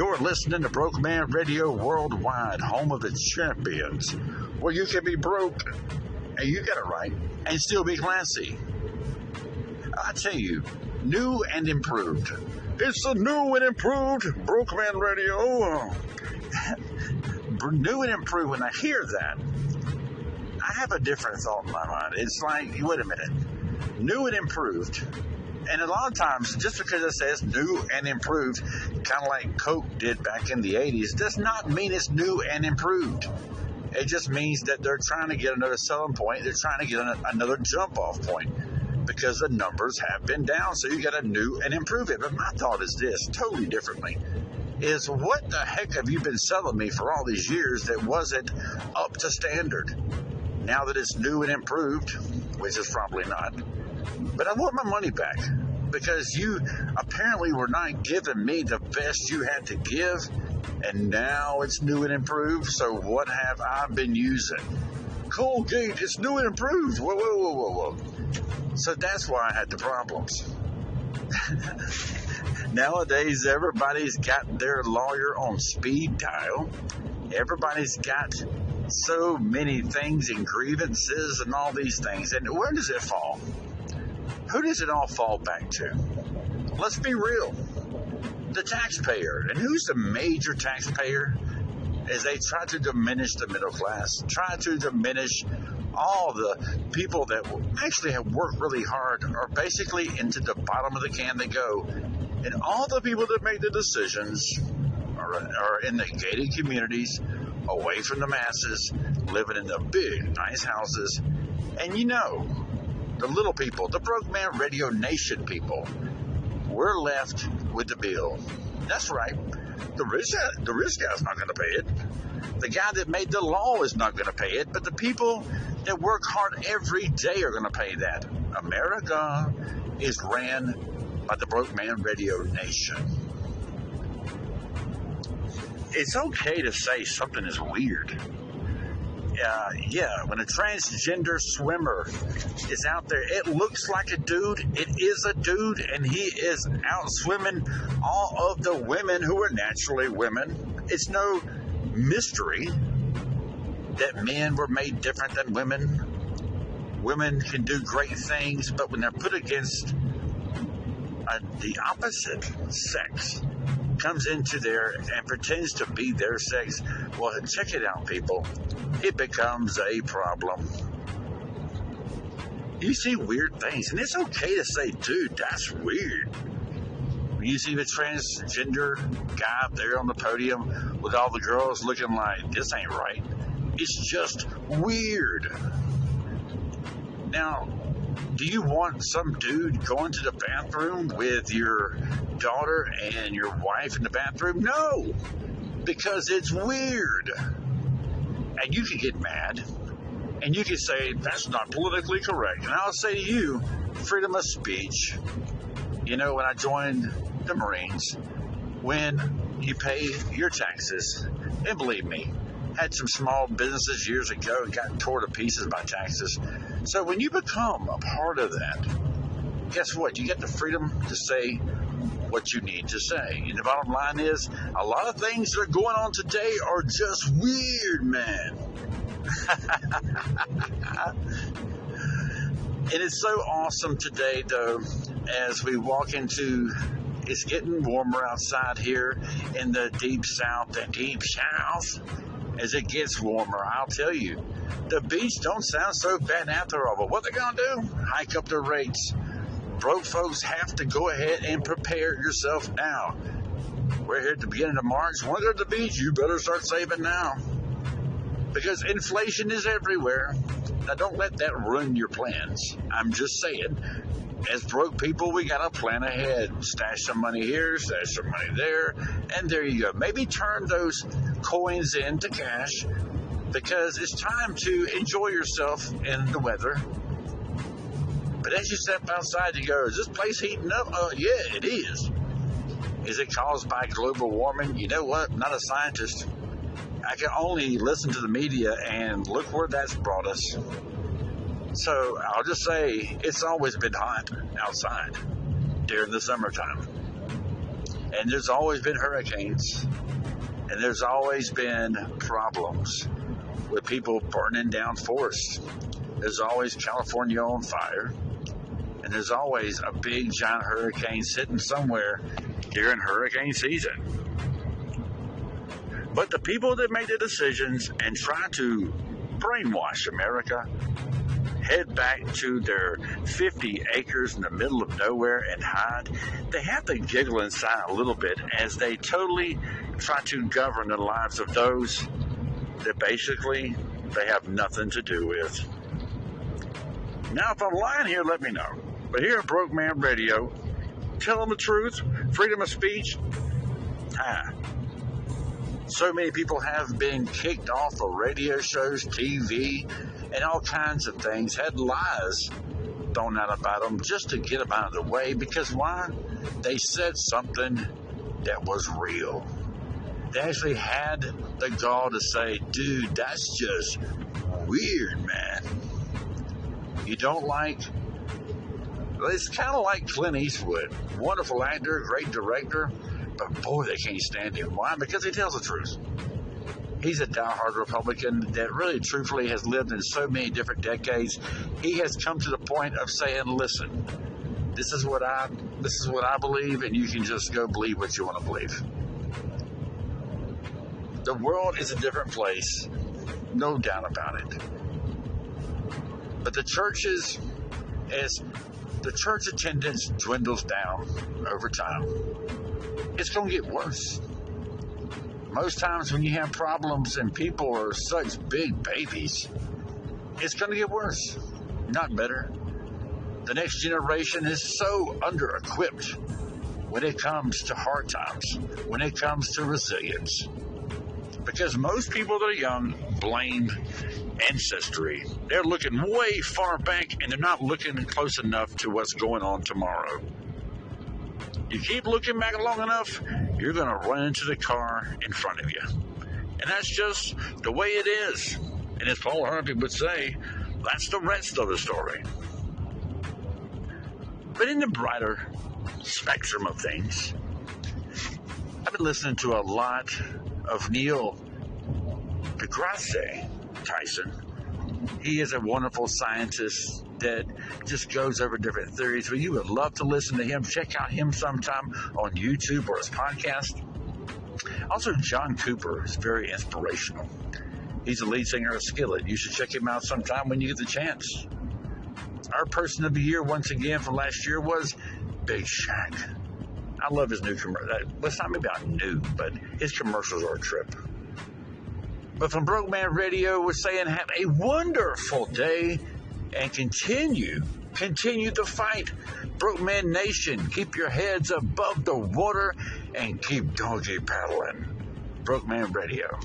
You're listening to Brokeman Radio Worldwide, home of the champions, where you can be broke, and you get it right, and still be classy. I tell you, new and improved. It's the new and improved Brokeman Radio. New and improved, when I hear that, I have a different thought in my mind. It's like, wait a minute, new and improved. And a lot of times, just because it says new and improved, kind of like Coke did back in the 80s, does not mean it's new and improved. It just means that they're trying to get another selling point. They're trying to get another jump-off point because the numbers have been down. So you got to new and improve it. But my thought is this, totally differently, is what the heck have you been selling me for all these years that wasn't up to standard? Now that it's new and improved, which is probably not, but I want my money back because you apparently were not giving me the best you had to give, and now it's new and improved. So what have I been using? Colgate, it's new and improved. Whoa, whoa, whoa, whoa, whoa. So that's why I had the problems. Nowadays, everybody's got their lawyer on speed dial. Everybody's got so many things and grievances and all these things. And where does it fall? Who does it all fall back to? Let's be real. The taxpayer. And who's the major taxpayer? As they try to diminish the middle class, try to diminish all the people that actually have worked really hard are basically into the bottom of the can they go. And all the people that make the decisions are in the gated communities, away from the masses, living in the big, nice houses. And you know, the little people, the Brokeman Radio Nation people, we're left with the bill. That's right. The rich guy's not going to pay it. The guy that made the law is not going to pay it. But the people that work hard every day are going to pay that. America is ran by the Brokeman Radio Nation. It's okay to say something is weird. When a transgender swimmer is out there, it looks like a dude. It is a dude, and he is out swimming all of the women who are naturally women. It's no mystery that men were made different than women. Women can do great things, but when they're put against the opposite sex, comes into there and pretends to be their sex, well, check it out, people. It becomes a problem. You see weird things, and it's okay to say, dude, that's weird. When you see the transgender guy up there on the podium with all the girls looking like, this ain't right. It's just weird. Now, do you want some dude going to the bathroom with your daughter and your wife in the bathroom? No, because it's weird. And you can get mad, and you can say, that's not politically correct. And I'll say to you, freedom of speech. You know, when I joined the Marines, when you pay your taxes, and believe me, had some small businesses years ago and got torn to pieces by taxes. So when you become a part of that, guess what? You get the freedom to say what you need to say. And the bottom line is, a lot of things that are going on today are just weird, man. And it's so awesome today, though, as we walk into, it's getting warmer outside here in the deep south, as it gets warmer. I'll tell you, the beach don't sound so bad after all, but what they're going to do? Hike up the rates. Broke folks have to go ahead and prepare yourself now. We're here at the beginning of March. Want to go to the beach? You better start saving now, because inflation is everywhere. Now, don't let that ruin your plans. I'm just saying, as broke people, we got to plan ahead. Stash some money here, stash some money there, and there you go. Maybe turn those coins into cash, because it's time to enjoy yourself in the weather. But as you step outside, you go, is this place heating up? Oh, yeah, it is. Is it caused by global warming? You know what? I'm not a scientist. I can only listen to the media, and look where that's brought us. So I'll just say it's always been hot outside during the summertime. And there's always been hurricanes. And there's always been problems with people burning down forests. There's always California on fire. And there's always a big giant hurricane sitting somewhere during hurricane season. But the people that make the decisions and try to brainwash America head back to their 50 acres in the middle of nowhere and hide. They have to giggle inside a little bit as they totally try to govern the lives of those that basically they have nothing to do with. Now, if I'm lying here, let me know. But here at Brokeman Radio, tell them the truth, freedom of speech. So many people have been kicked off of radio shows, TV, and all kinds of things, had lies thrown out about them just to get them out of the way. Because why? They said something that was real. They actually had the gall to say, dude, that's just weird, man. You don't like... It's kind of like Clint Eastwood. Wonderful actor, great director, but boy, they can't stand him. Why? Because he tells the truth. He's a diehard Republican that really, truthfully, has lived in so many different decades. He has come to the point of saying, listen, this is what I believe, and you can just go believe what you want to believe. The world is a different place, no doubt about it. But the churches, as the church attendance dwindles down over time, it's going to get worse. Most times when you have problems and people are such big babies, it's going to get worse, not better. The next generation is so under-equipped when it comes to hard times, when it comes to resilience. Because most people that are young blame ancestry. They're looking way far back and they're not looking close enough to what's going on tomorrow. You keep looking back long enough, you're going to run into the car in front of you. And that's just the way it is. And as Paul Harvey would say, that's the rest of the story. But in the brighter spectrum of things, I've been listening to a lot of Neil deGrasse Tyson. He is a wonderful scientist that just goes over different theories. But you would love to listen to him. Check out him sometime on YouTube or his podcast. Also, John Cooper is very inspirational. He's the lead singer of Skillet. You should check him out sometime when you get the chance. Our person of the year, once again, from last year was Big Shaq. I love his new commercial. Well, it's not maybe not new, but his commercials are a trip. But from Brokeman Radio, we're saying have a wonderful day and continue the fight. Brokeman Nation, keep your heads above the water and keep doggy paddling. Brokeman Radio.